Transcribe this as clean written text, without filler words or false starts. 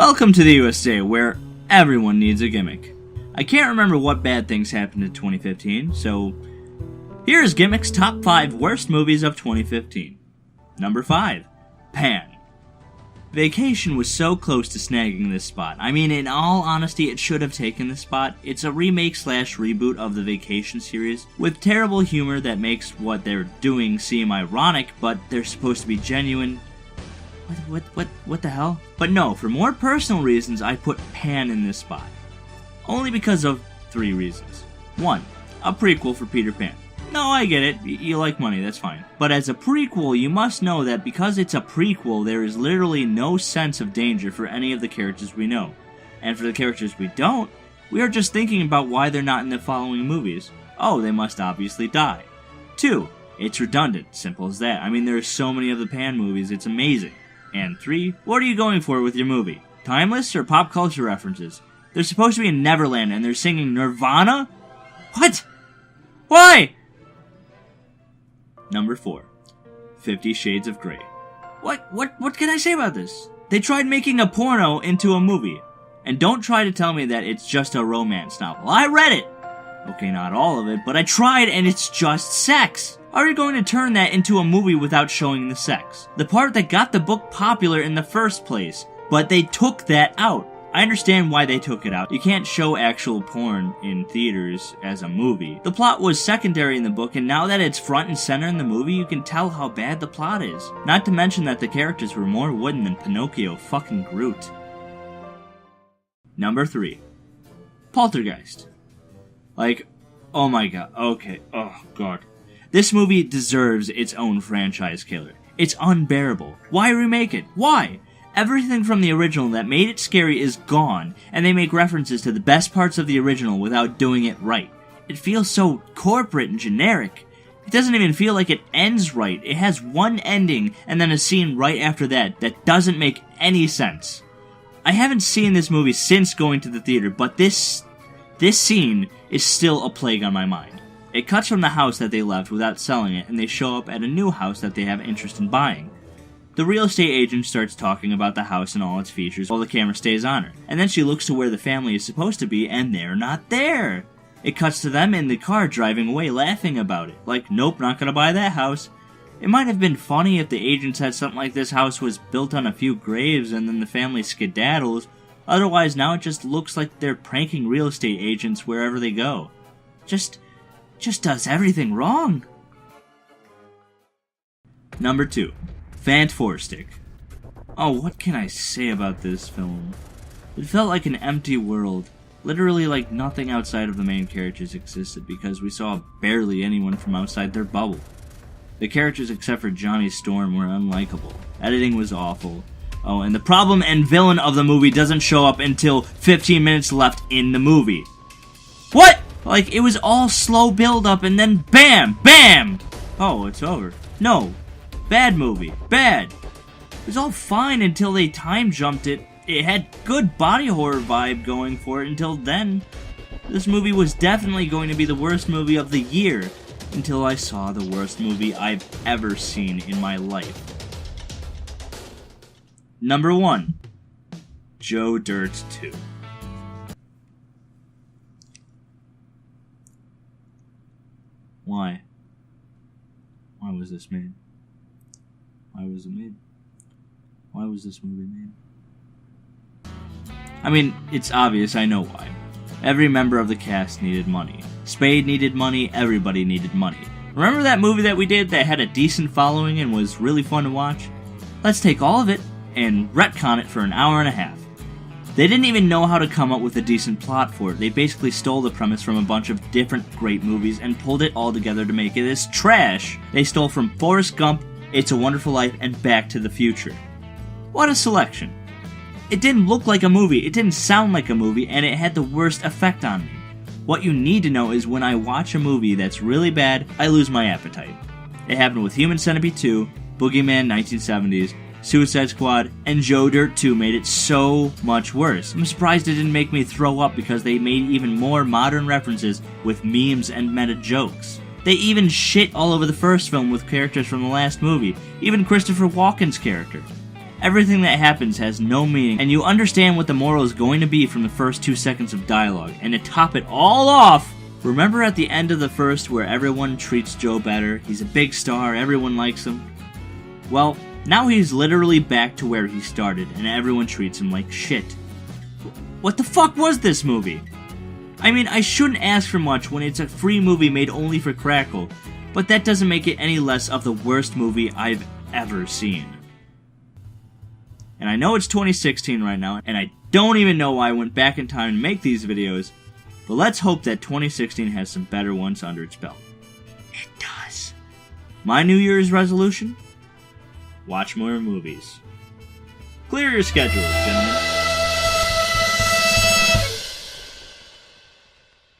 Welcome to the USA, where everyone needs a gimmick. I can't remember what bad things happened in 2015, so here's Gimmick's top 5 worst movies of 2015. Number 5, Pan. Vacation was so close to snagging this spot. I mean, in all honesty, it should have taken this spot. It's a remake/reboot of the Vacation series, with terrible humor that makes what they're doing seem ironic, but they're supposed to be genuine. What the hell? But no, for more personal reasons, I put Pan in this spot. Only because of 3 reasons. 1, a prequel for Peter Pan. No, I get it. You like money, that's fine. But as a prequel, you must know that because it's a prequel, there is literally no sense of danger for any of the characters we know. And for the characters we don't, we are just thinking about why they're not in the following movies. Oh, they must obviously die. 2, it's redundant. Simple as that. I mean, there are so many of the Pan movies, it's amazing. And 3, what are you going for with your movie? Timeless or pop culture references? They're supposed to be in Neverland and they're singing Nirvana? What? Why? Number 4, 50 Shades of Grey. What can I say about this? They tried making a porno into a movie. And don't try to tell me that it's just a romance novel. I read it! Okay, not all of it, but I tried and it's just sex! How are you going to turn that into a movie without showing the sex? The part that got the book popular in the first place. But they took that out. I understand why they took it out. You can't show actual porn in theaters as a movie. The plot was secondary in the book, and now that it's front and center in the movie, you can tell how bad the plot is. Not to mention that the characters were more wooden than Pinocchio fucking Groot. Number 3, Poltergeist. Like, oh my god, okay, oh god. This movie deserves its own franchise killer. It's unbearable. Why remake it? Why? Everything from the original that made it scary is gone, and they make references to the best parts of the original without doing it right. It feels so corporate and generic. It doesn't even feel like it ends right. It has one ending and then a scene right after that that doesn't make any sense. I haven't seen this movie since going to the theater, but this scene is still a plague on my mind. It cuts from the house that they left without selling it, and they show up at a new house that they have interest in buying. The real estate agent starts talking about the house and all its features while the camera stays on her, and then she looks to where the family is supposed to be, and they're not there! It cuts to them in the car driving away laughing about it, like, nope, not gonna buy that house. It might have been funny if the agent said something like this house was built on a few graves and then the family skedaddles, otherwise now it just looks like they're pranking real estate agents wherever they go. Just does everything wrong. Number 2, Fant4stic. Oh, what can I say about this film? It felt like an empty world. Literally like nothing outside of the main characters existed because we saw barely anyone from outside their bubble. The characters except for Johnny Storm were unlikable. Editing was awful. Oh, and the problem and villain of the movie doesn't show up until 15 minutes left in the movie. What? Like, it was all slow build-up and then BAM! BAM! Oh, it's over. No. Bad movie. Bad. It was all fine until they time jumped it. It had good body horror vibe going for it until then. This movie was definitely going to be the worst movie of the year until I saw the worst movie I've ever seen in my life. Number 1, Joe Dirt 2. Why? Why was this made? Why was it made? Why was this movie made? I mean, it's obvious, I know why. Every member of the cast needed money. Spade needed money, everybody needed money. Remember that movie that we did that had a decent following and was really fun to watch? Let's take all of it and retcon it for an hour and a half. They didn't even know how to come up with a decent plot for it. They basically stole the premise from a bunch of different great movies and pulled it all together to make it this trash. They stole from Forrest Gump, It's a Wonderful Life, and Back to the Future. What a selection. It didn't look like a movie, it didn't sound like a movie, and it had the worst effect on me. What you need to know is when I watch a movie that's really bad, I lose my appetite. It happened with Human Centipede 2, Boogeyman 1970s, Suicide Squad, and Joe Dirt 2 made it so much worse. I'm surprised it didn't make me throw up because they made even more modern references with memes and meta jokes. They even shit all over the first film with characters from the last movie, even Christopher Walken's character. Everything that happens has no meaning, and you understand what the moral is going to be from the first 2 seconds of dialogue. And to top it all off, remember at the end of the first where everyone treats Joe better? He's a big star, everyone likes him. Well, now he's literally back to where he started, and everyone treats him like shit. What the fuck was this movie? I mean, I shouldn't ask for much when it's a free movie made only for Crackle, but that doesn't make it any less of the worst movie I've ever seen. And I know it's 2016 right now, and I don't even know why I went back in time to make these videos, but let's hope that 2016 has some better ones under its belt. It does. My New Year's resolution? Watch more movies. Clear your schedules, gentlemen.